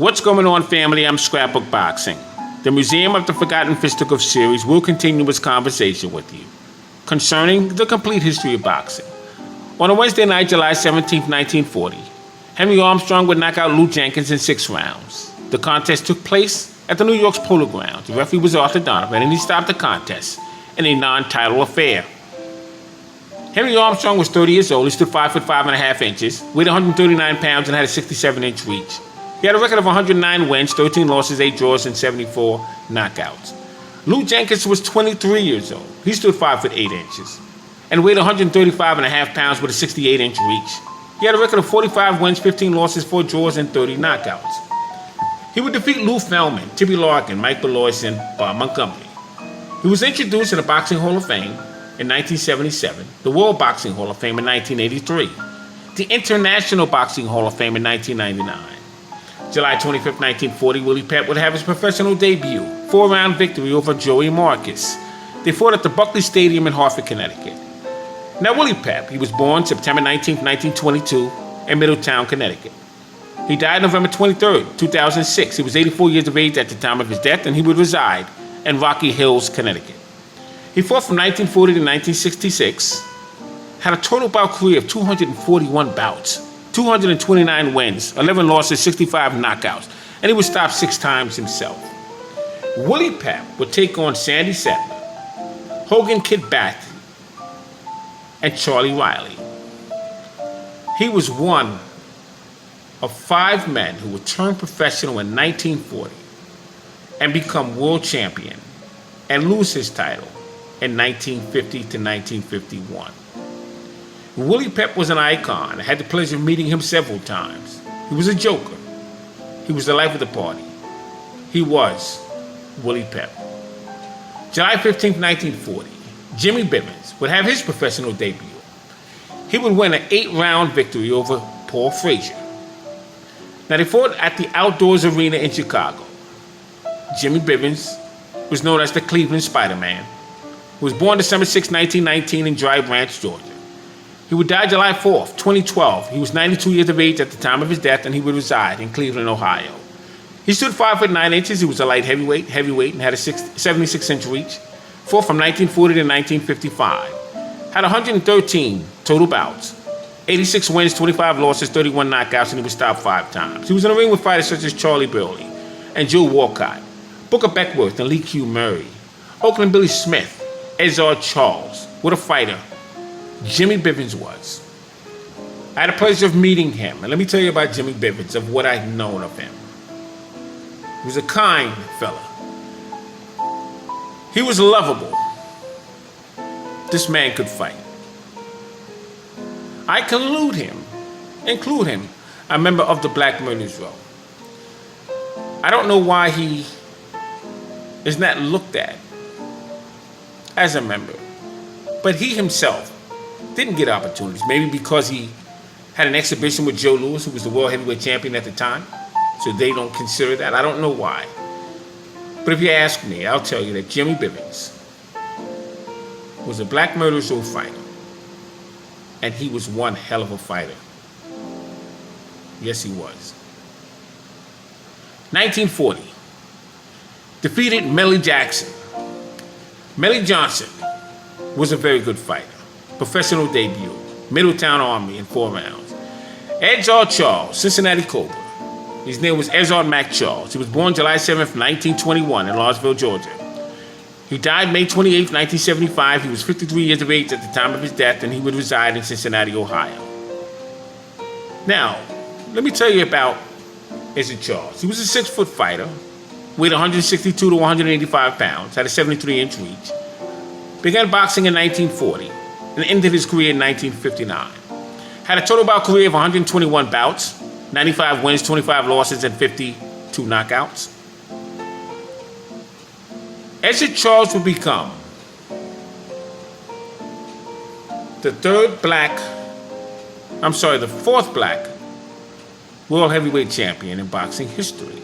What's going on, family? I'm Scrapbook Boxing. The Museum of the Forgotten Fisticuffs series will continue its conversation with you concerning the complete history of boxing. On a Wednesday night, July 17, 1940, Henry Armstrong would knock out Lou Jenkins in 6 rounds. The contest took place at the New York's Polo Grounds. The referee was Arthur Donovan, and he stopped the contest in a non-title affair. Henry Armstrong was 30 years old. He stood 5 foot 5.5 inches, weighed 139 pounds, and had a 67-inch reach. He had a record of 109 wins, 13 losses, 8 draws, and 74 knockouts. Lou Jenkins was 23 years old. He stood 5 foot 8 inches and weighed 135.5 pounds with a 68-inch reach. He had a record of 45 wins, 15 losses, 4 draws, and 30 knockouts. He would defeat Lou Feldman, Tibby Larkin, Mike Belois, and Bob Montgomery. He was introduced to the Boxing Hall of Fame in 1977, the World Boxing Hall of Fame in 1983, the International Boxing Hall of Fame in 1999. July 25, 1940, Willie Pep would have his professional debut, 4-round victory over Joey Marcus. They fought at the Buckley Stadium in Hartford, Connecticut. Now, Willie Pep, he was born September 19, 1922, in Middletown, Connecticut. He died November 23, 2006. He was 84 years of age at the time of his death, and he would reside in Rocky Hills, Connecticut. He fought from 1940 to 1966, had a total bout career of 241 bouts, 229 wins, 11 losses, 65 knockouts, and he was stopped 6 times himself. Willie Pep would take on Sandy Settler, Hogan Kid Bath, and Charlie Riley. He was one of 5 men who would turn professional in 1940 and become world champion and lose his title in 1950 to 1951. Willie Pep was an icon. I had the pleasure of meeting him several times. He was a joker. He was the life of the party. He was Willie Pep. July 15, 1940, Jimmy Bivens would have his professional debut. He would win an 8-round victory over Paul Frazier. Now, they fought at the Outdoors Arena in Chicago. Jimmy Bivens was known as the Cleveland Spider-Man. He was born December 6, 1919 in Dry Branch, Georgia. He would die July 4th, 2012. He was 92 years of age at the time of his death, and he would reside in Cleveland, Ohio. He stood 5 foot 9 inches. He was a light heavyweight, and had a 76-inch reach. Fought from 1940 to 1955. Had 113 total bouts, 86 wins, 25 losses, 31 knockouts, and he was stopped 5 times. He was in the ring with fighters such as Charlie Burley and Joe Walcott, Booker Beckworth and Lee Q. Murray, Oakland Billy Smith, Ezra Charles. What a fighter Jimmy Bivens was. I had the pleasure of meeting him, and let me tell you about Jimmy Bivens, of what I've known of him. He was a kind fella. He was lovable. This man could fight. I include him, a member of the Black Murderers Row. I don't know why he is not looked at as a member, but he himself didn't get opportunities, maybe because he had an exhibition with Joe Louis, who was the world heavyweight champion at the time, so they don't consider that. I don't know why. But if you ask me, I'll tell you that Jimmy Bivens was a Black Murderers Row fighter, and he was one hell of a fighter. Yes, he was. 1940, defeated Melly Jackson. Melly Johnson was a very good fighter. Professional debut, Middletown Army in 4 rounds. Ezra Charles, Cincinnati Cobra. His name was Ezra Mac Charles. He was born July 7th, 1921 in Lawrenceville, Georgia. He died May 28th, 1975. He was 53 years of age at the time of his death, and he would reside in Cincinnati, Ohio. Now, let me tell you about Ezra Charles. He was a 6-foot fighter, weighed 162 to 185 pounds, had a 73-inch reach. Began boxing in 1940 and ended his career in 1959. Had a total bout career of 121 bouts, 95 wins, 25 losses, and 52 knockouts. Ezra Charles would become the 4th black world heavyweight champion in boxing history.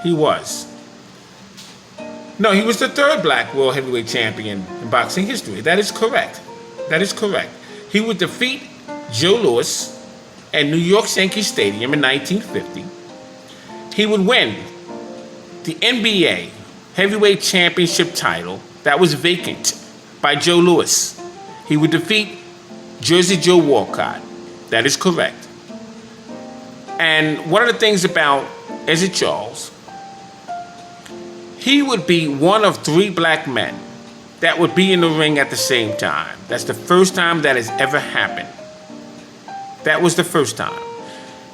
He was the 3rd black world heavyweight champion in boxing history. That is correct. He would defeat Joe Louis at New York's Yankee Stadium in 1950. he would win the NBA heavyweight championship title that was vacant by Joe Louis. He would defeat Jersey Joe Walcott. That is correct. And one of the things about Ezra Charles, he would be one of 3 black men that would be in the ring at the same time. That's the first time that has ever happened. That was the first time.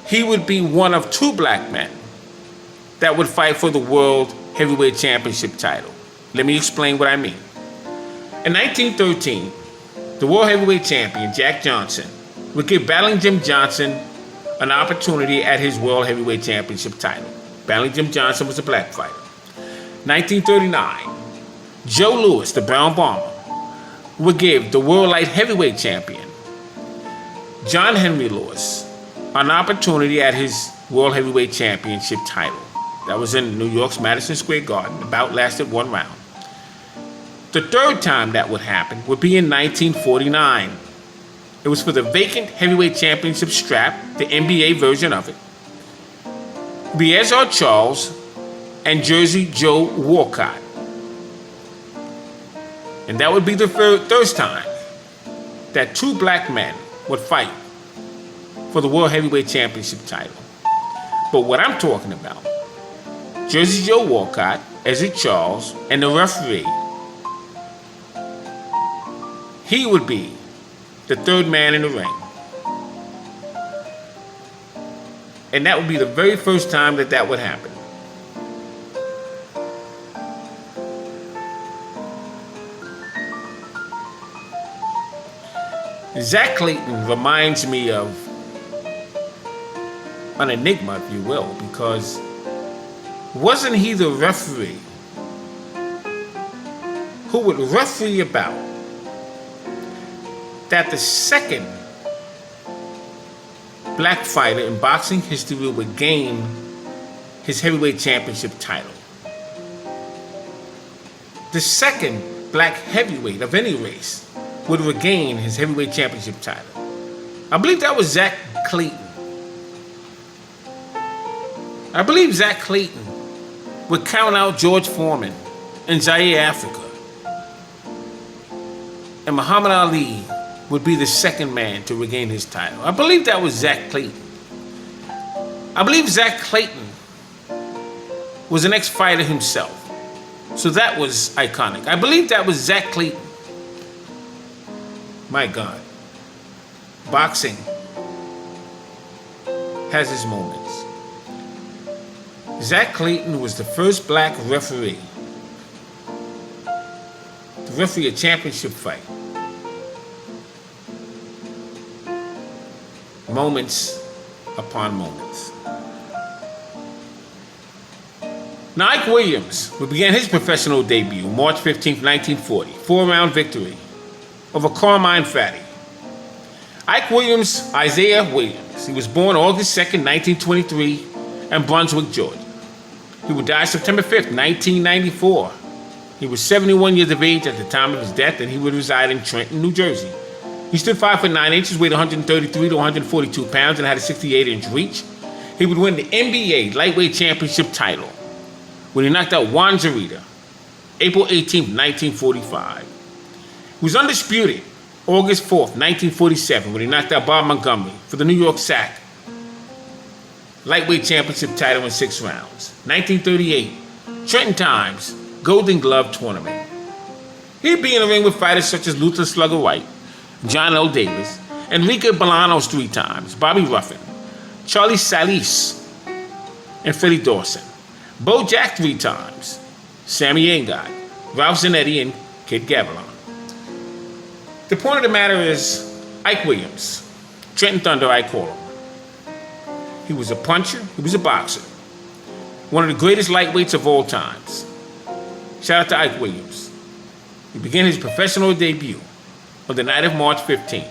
He would be one of 2 black men that would fight for the World Heavyweight Championship title. Let me explain what I mean. In 1913, the World Heavyweight Champion, Jack Johnson, would give Battling Jim Johnson an opportunity at his World Heavyweight Championship title. Battling Jim Johnson was a black fighter. 1939, Joe Louis, the Brown Bomber, would give the World Light Heavyweight Champion, John Henry Lewis, an opportunity at his World Heavyweight Championship title. That was in New York's Madison Square Garden. The bout lasted 1 round. The third time that would happen would be in 1949. It was for the vacant heavyweight championship strap, the NBA version of it. It would be Ezra Charles and Jersey Joe Walcott. And that would be the third time that 2 black men would fight for the World Heavyweight Championship title. But what I'm talking about, Jersey Joe Walcott, Ezra Charles, and the referee, he would be the 3rd man in the ring. And that would be the very first time that would happen. Zach Clayton reminds me of an enigma, if you will, because wasn't he the referee who would referee about that the second black fighter in boxing history would gain his heavyweight championship title? The second black heavyweight of any race would regain his heavyweight championship title. I believe that was Zach Clayton. I believe Zach Clayton would count out George Foreman in Zaire, Africa. And Muhammad Ali would be the second man to regain his title. I believe that was Zach Clayton. I believe Zach Clayton was an ex-fighter himself. So that was iconic. I believe that was Zach Clayton. My God. Boxing has its moments. Zach Clayton was the first black referee to referee a championship fight. Moments upon moments. Now, Ike Williams would begin his professional debut March 15, 1940, 4-round victory over Carmine Fatty. Ike Williams, Isaiah Williams. He was born August 2nd, 1923 in Brunswick, Georgia. He would die September 5th, 1994. He was 71 years of age at the time of his death, and he would reside in Trenton, New Jersey. He stood 5 foot 9 inches, weighed 133 to 142 pounds, and had a 68-inch reach. He would win the NBA lightweight championship title when he knocked out Juan Zarita, April 18, 1945. He was undisputed August 4th, 1947, when he knocked out Bob Montgomery for the New York SAC lightweight championship title in 6 rounds. 1938, Trenton Times Golden Glove Tournament. He'd be in the ring with fighters such as Luther Slugger White, John L. Davis, Enrique Bolanos 3 times, Bobby Ruffin, Charlie Salis, and Freddie Dawson. Bo Jack 3 times, Sammy Engard, Ralph Zanetti, and Kid Gavilan. The point of the matter is, Ike Williams, Trenton Thunder, I call him. He was a puncher, he was a boxer. One of the greatest lightweights of all times. Shout out to Ike Williams. He began his professional debut on the night of March 15th,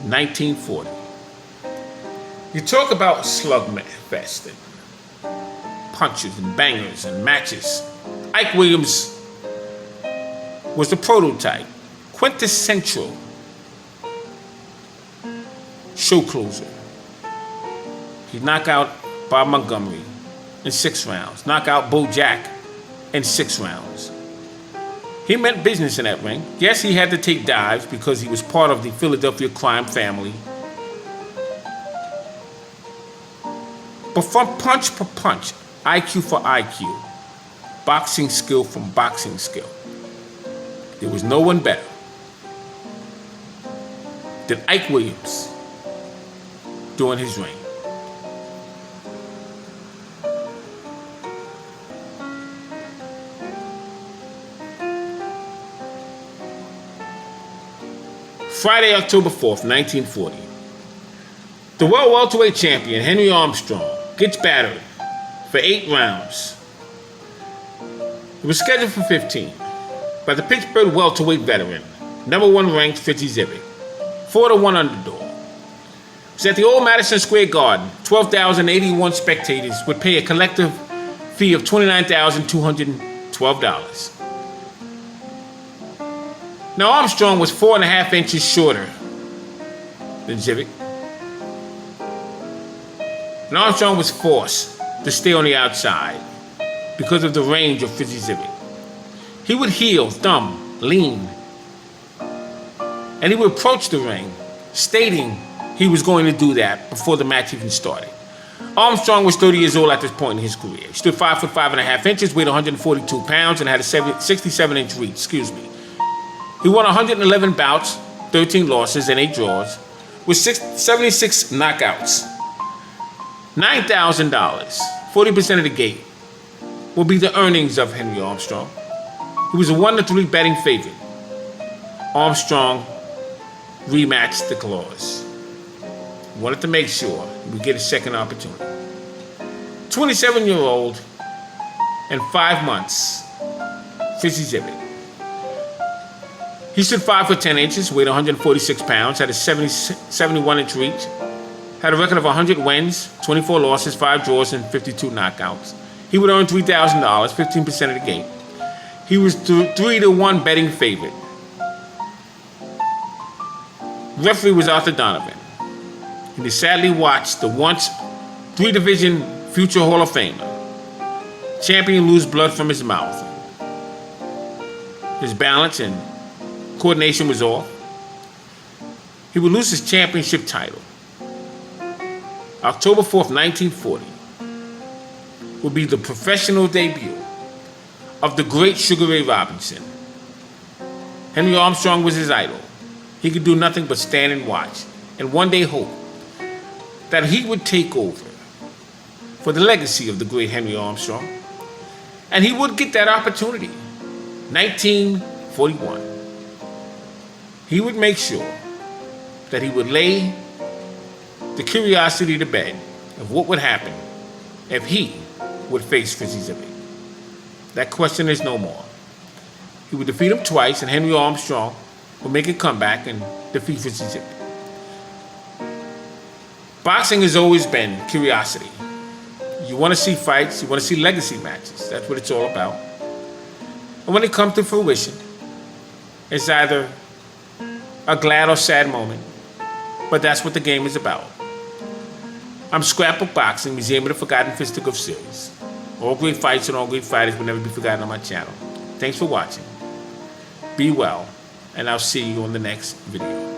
1940. You talk about slugfest and punches and bangers and matches. Ike Williams was the prototype, quintessential show closer. He'd knock out Bob Montgomery in 6 rounds. Knock out Bo Jack in 6 rounds. He meant business in that ring. Yes, he had to take dives because he was part of the Philadelphia crime family. But from punch for punch, IQ for IQ, boxing skill from boxing skill, there was no one better than Ike Williams during his reign. Friday, October 4th, 1940. The world welterweight champion, Henry Armstrong, gets battered for 8 rounds. It was scheduled for 15 by the Pittsburgh welterweight veteran, number 1 ranked Fitzy Zivic, 4-1 underdog. It was at the old Madison Square Garden. 12,081 spectators would pay a collective fee of $29,212. Now, Armstrong was 4.5 inches shorter than Zivic. And Armstrong was forced to stay on the outside because of the range of Fitzy Zivic. He would heel, thumb, lean, and he would approach the ring, stating he was going to do that before the match even started. Armstrong was 30 years old at this point in his career. He stood 5 foot 5.5 inches, weighed 142 pounds, and had a 67-inch reach. He won 111 bouts, 13 losses, and 8 draws, with 76 knockouts. $9,000, 40% of the gate, will be the earnings of Henry Armstrong. He was a 1-3 betting favorite. Armstrong rematched the clause. He wanted to make sure he would get a second opportunity. 27-year-old and 5 months, Fitzy Zivic. He stood 5 foot 10 inches, weighed 146 pounds, had a 71-inch reach, had a record of 100 wins, 24 losses, 5 draws, and 52 knockouts. He would earn $3,000, 15% of the game. He was 3-1 betting favorite. Referee was Arthur Donovan. And he sadly watched the once 3-division future Hall of Famer champion lose blood from his mouth. His balance and coordination was off. He would lose his championship title. October 4th, 1940, would be the professional debut of the great Sugar Ray Robinson. Henry Armstrong was his idol. He could do nothing but stand and watch, and one day hope that he would take over for the legacy of the great Henry Armstrong. And he would get that opportunity. 1941. He would make sure that he would lay the curiosity to bed of what would happen if he would face Fitzy Zivic. That question is no more. He would defeat him twice, and Henry Armstrong would make a comeback and defeat Fitzy Zivic. Boxing has always been curiosity. You want to see fights, you want to see legacy matches. That's what it's all about. And when it comes to fruition, it's either a glad or sad moment, but that's what the game is about. I'm Scrapbook Boxing, Museum of the Forgotten Fisticuff series. All great fights and all great fighters will never be forgotten on my channel. Thanks for watching. Be well, and I'll see you on the next video.